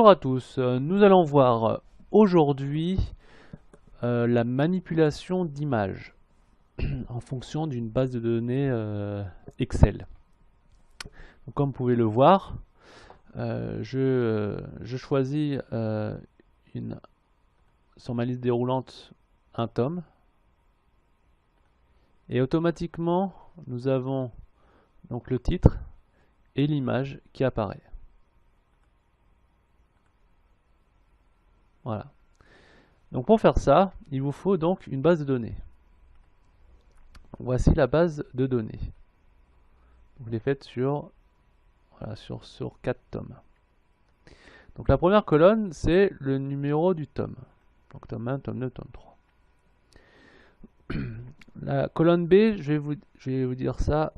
Bonjour à tous, nous allons voir aujourd'hui la manipulation d'images en fonction d'une base de données Excel. Donc, comme vous pouvez le voir, je choisis sur ma liste déroulante un tome et automatiquement nous avons donc le titre et l'image qui apparaît. Voilà. Donc pour faire ça, il vous faut donc une base de données. Voici la base de données. Vous les faites sur 4 tomes. Donc la première colonne, c'est le numéro du tome. Donc tome 1, tome 2, tome 3. La colonne B, je vais vous dire ça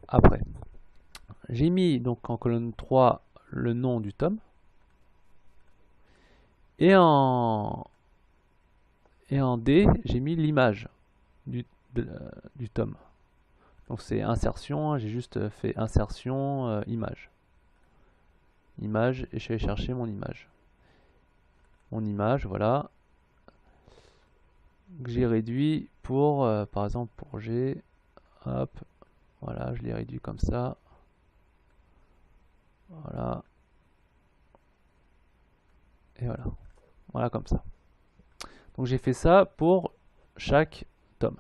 après. J'ai mis donc en colonne 3 le nom du tome. Et en D, j'ai mis l'image du tome. Donc c'est insertion, j'ai juste fait insertion, image. Image, et je vais chercher mon image. Mon image, voilà. Que j'ai réduit pour, par exemple, pour G. Hop, voilà, je l'ai réduit comme ça. Voilà. Et voilà. Voilà comme ça. Donc j'ai fait ça pour chaque tome.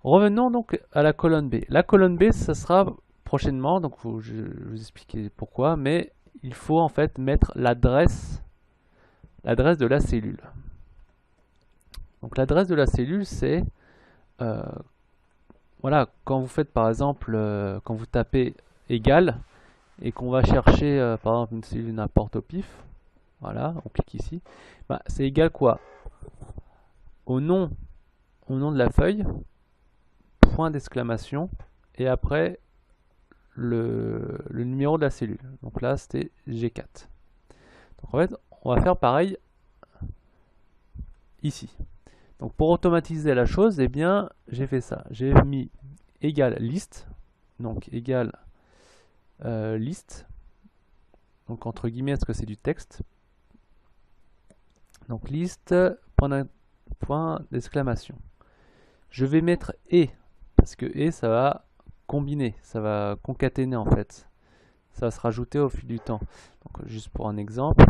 Revenons donc à la colonne B. La colonne B, ça sera prochainement, donc je vais vous expliquer pourquoi, mais il faut en fait mettre l'adresse de la cellule. Donc l'adresse de la cellule, c'est voilà, quand vous faites par exemple, quand vous tapez égal et qu'on va chercher par exemple une cellule n'importe au pif, voilà, on clique ici, bah, c'est égal quoi? Au nom de la feuille, point d'exclamation, et après le numéro de la cellule. Donc là, c'était G4. Donc en fait, on va faire pareil ici. Donc pour automatiser la chose, eh bien, j'ai fait ça. J'ai mis égal liste, donc égal liste, donc entre guillemets, est-ce que c'est du texte? Donc liste, point d'exclamation. Je vais mettre et, parce que et, ça va combiner, ça va concaténer en fait. Ça va se rajouter au fil du temps. Donc juste pour un exemple,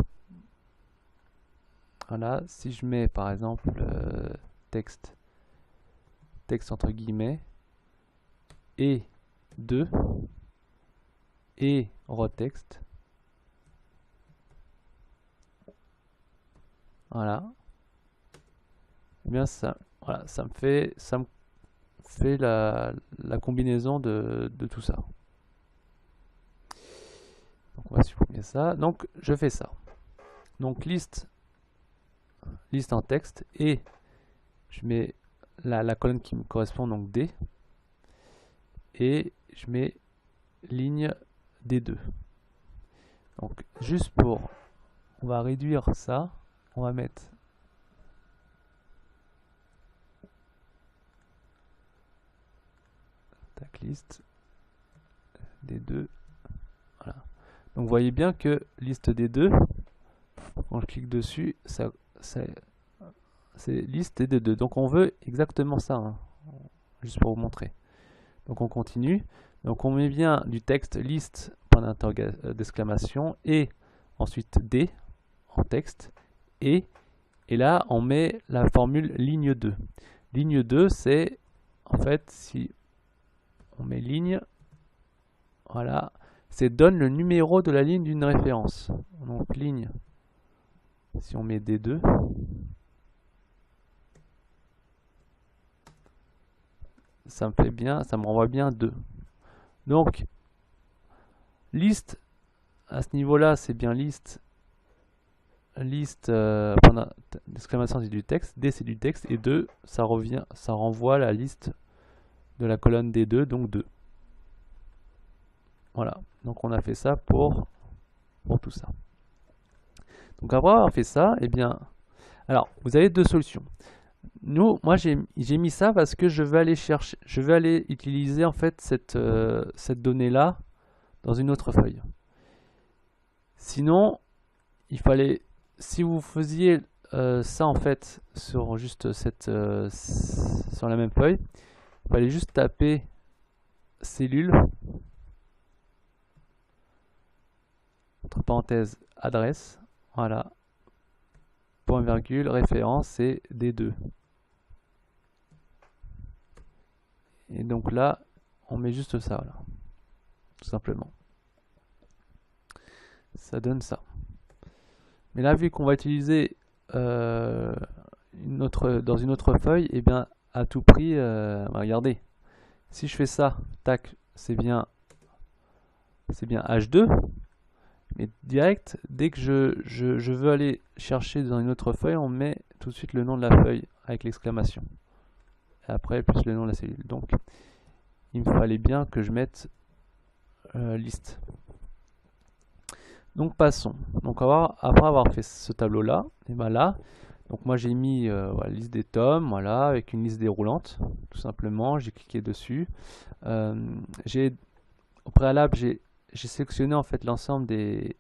voilà, si je mets par exemple texte entre guillemets, et 2, et retexte, voilà, et bien ça, voilà, ça me fait la combinaison de tout ça. Donc on va supprimer ça. Donc je fais ça. Donc liste en texte, et je mets la colonne qui me correspond, donc D, et je mets ligne D2. Donc juste pour, on va réduire ça, on va mettre liste D2, voilà. Donc vous voyez bien que liste D2, quand je clique dessus, c'est liste D2. Donc on veut exactement ça, hein, juste pour vous montrer. Donc on continue. Donc on met bien du texte liste, point d'exclamation, et ensuite D en texte, et là on met la formule ligne 2. Ligne 2, c'est en fait, si on met ligne, voilà, c'est donne le numéro de la ligne d'une référence. Donc ligne, si on met D2, ça me fait bien, ça me renvoie bien 2. Donc liste, à ce niveau-là, c'est bien liste, point d'exclamation, c'est du texte, D c'est du texte, et 2, ça renvoie la liste de la colonne D2, donc 2. Voilà, donc on a fait ça pour tout ça. Donc après avoir fait ça, eh bien, alors vous avez deux solutions. Moi j'ai mis ça parce que je vais aller utiliser en fait cette donnée là dans une autre feuille. Sinon, il fallait, si vous faisiez ça en fait sur juste cette sur la même feuille, il fallait juste taper cellule entre parenthèses adresse, voilà, point virgule, référence c'est D2. Et donc là, on met juste ça, voilà, tout simplement. Ça donne ça. Mais là, vu qu'on va utiliser dans une autre feuille, et bien à tout prix, regardez, si je fais ça, tac, c'est bien H2, mais direct, dès que je veux aller chercher dans une autre feuille, on met tout de suite le nom de la feuille avec l'exclamation. Et après, plus le nom de la cellule. Donc, il me fallait bien que je mette liste. Donc, passons. Donc, après avoir fait ce tableau-là, et ben là, donc moi j'ai mis voilà, liste des tomes, voilà, avec une liste déroulante, tout simplement. J'ai cliqué dessus. Au préalable, j'ai sélectionné en fait l'ensemble de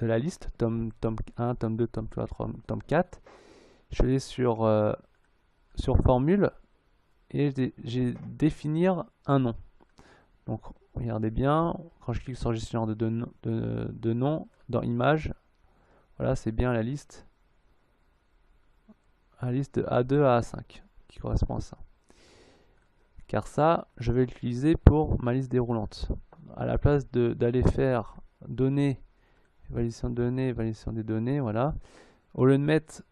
la liste, tome 1, tome 2, tome 3, tome 4. Je vais sur formule et j'ai définir un nom. Donc regardez bien, quand je clique sur gestionnaire de nom dans image, voilà, c'est bien la liste de A2 à A5 qui correspond à ça. Car ça, je vais l'utiliser pour ma liste déroulante. À la place d'aller faire données, validation de données, validation des données, voilà. Au lieu de mettre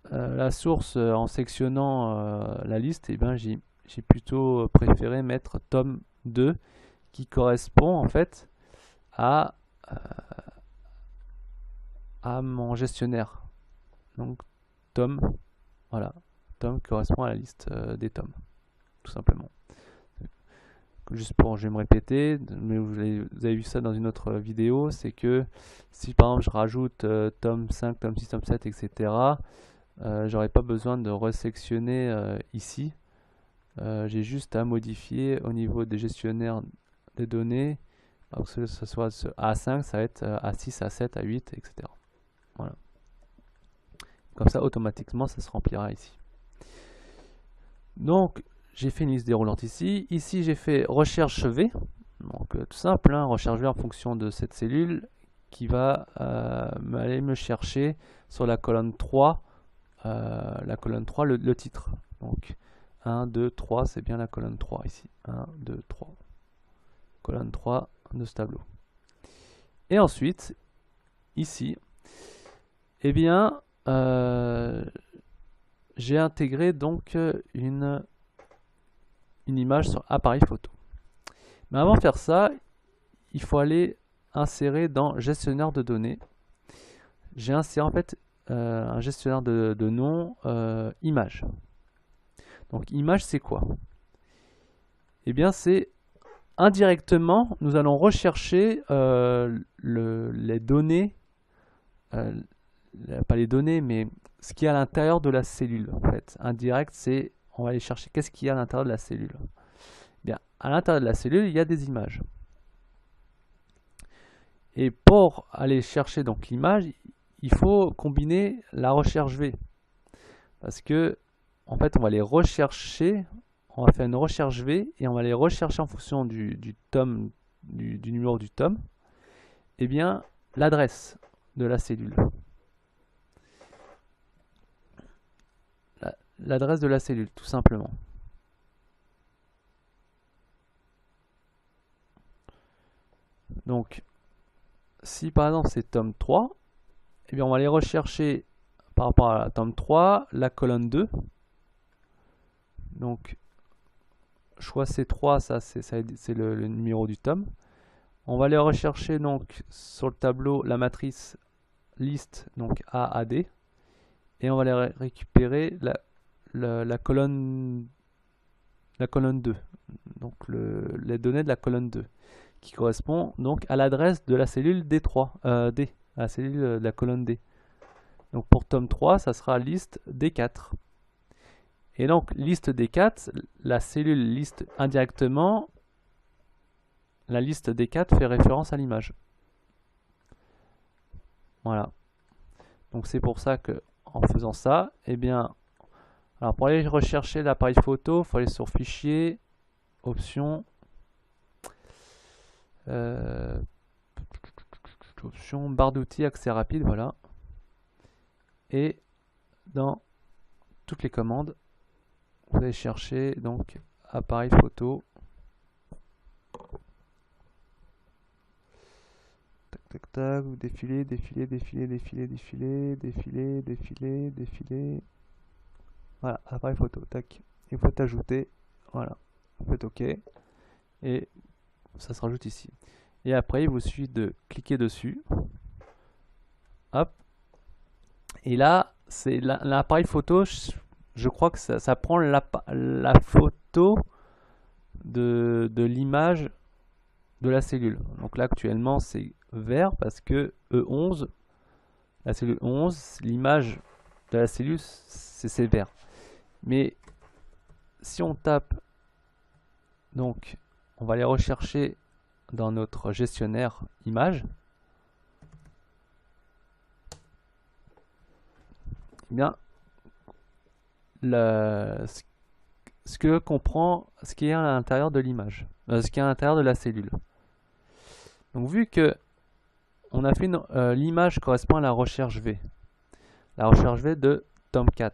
la source en sectionnant la liste, et ben j'ai plutôt préféré mettre tome 2 qui correspond en fait à mon gestionnaire. Donc tome, voilà, tome correspond à la liste des tomes, tout simplement. Juste pour, je vais me répéter, mais vous avez vu ça dans une autre vidéo, c'est que si par exemple je rajoute tome 5, tome 6, tome 7, etc., j'aurais pas besoin de resectionner ici. J'ai juste à modifier au niveau des gestionnaires des données, que ce soit ce A5, ça va être A6, A7, A8, etc. Voilà. Comme ça, automatiquement, ça se remplira ici. Donc, j'ai fait une liste déroulante ici. Ici, j'ai fait recherche V. Donc, tout simple, hein, recherche V en fonction de cette cellule qui va aller me chercher sur la colonne 3, le titre. Donc, 1, 2, 3, c'est bien la colonne 3 ici. 1, 2, 3. Colonne 3 de ce tableau. Et ensuite, ici, eh bien, j'ai intégré donc une image sur appareil photo. Mais avant de faire ça, il faut aller insérer dans gestionnaire de données. J'ai inséré en fait un gestionnaire de nom image. Donc image c'est quoi? Eh bien c'est indirectement nous allons rechercher les données, pas les données mais ce qui est à l'intérieur de la cellule en fait. Indirect c'est on va aller chercher qu'est-ce qu'il y a à l'intérieur de la cellule. Bien, à l'intérieur de la cellule, il y a des images. Et pour aller chercher donc l'image, il faut combiner la recherche V. Parce que, en fait, on va les rechercher, on va faire une recherche V et on va les rechercher en fonction du tome, du numéro du tome, et bien l'adresse de la cellule. L'adresse de la cellule, tout simplement. Donc, si par exemple c'est tome 3, eh bien on va aller rechercher par rapport à la tome 3, la colonne 2. Donc, choix C3, ça c'est le numéro du tome. On va aller rechercher donc sur le tableau la matrice liste, donc AAD. Et on va aller récupérer la colonne 2. Donc les données de la colonne 2. Qui correspond donc à l'adresse de la cellule D3, D, à la cellule de la colonne D. Donc pour tome 3, ça sera liste D4. Et donc liste D4, la cellule liste indirectement, la liste D4 fait référence à l'image. Voilà. Donc c'est pour ça que en faisant ça, eh bien, alors pour aller rechercher l'appareil photo, il faut aller sur Fichier, Options, Options, barre d'outils, accès rapide, voilà. Et dans toutes les commandes, vous allez chercher donc appareil photo. Tac, tac, tac, vous défilez, défilez, défilez, défilez, défilez, défilez, défilez, défilez. Voilà, appareil photo, tac. Il faut ajouter, voilà. Vous faites OK. Et ça se rajoute ici. Et après, il vous suffit de cliquer dessus. Hop. Et là, c'est l'appareil photo. Je crois que ça prend la photo de l'image de la cellule. Donc là, actuellement, c'est vert parce que E11, la cellule 11, l'image de la cellule, c'est vert. Mais si on tape, donc, on va aller rechercher dans notre gestionnaire images. Eh bien, ce que comprend ce qui est à l'intérieur de l'image, ce qui est à l'intérieur de la cellule. Donc, vu que on a fait l'image correspond à la recherche V, la recherche V de Tomcat,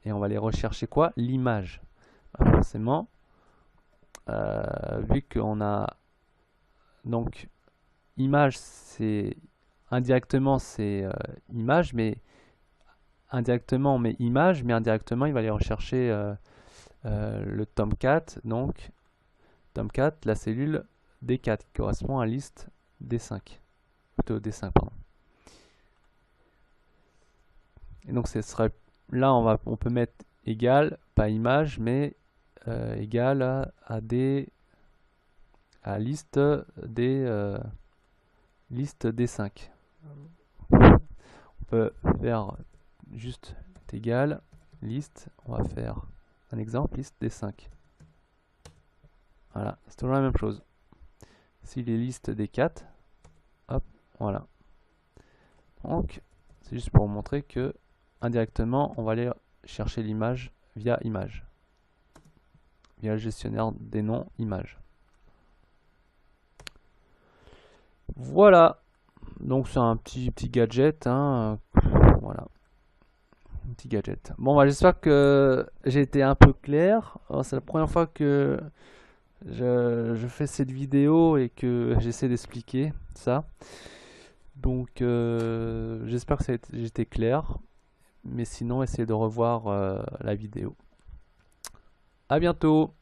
et on va aller rechercher quoi? L'image. Forcément, vu qu'on a donc image, c'est indirectement c'est image, mais indirectement on met image, mais indirectement il va aller rechercher le Tomcat, donc Tomcat, la cellule D4 qui correspond à liste D5, plutôt D5 pardon. Et donc ce serait là on peut mettre égal, pas image, mais égal à liste liste D5. On peut faire juste égal liste, on va faire un exemple, liste D5. Voilà, c'est toujours la même chose. S'il est liste D4, hop, voilà. Donc, c'est juste pour vous montrer que indirectement, on va aller chercher l'image via image, via le gestionnaire des noms image. Voilà, donc c'est un petit gadget, hein. Voilà, un petit gadget. Bon, bah, j'espère que j'ai été un peu clair. C'est la première fois que je fais cette vidéo et que j'essaie d'expliquer ça. Donc j'espère que j'étais clair. Mais sinon, essayez de revoir la vidéo. À bientôt!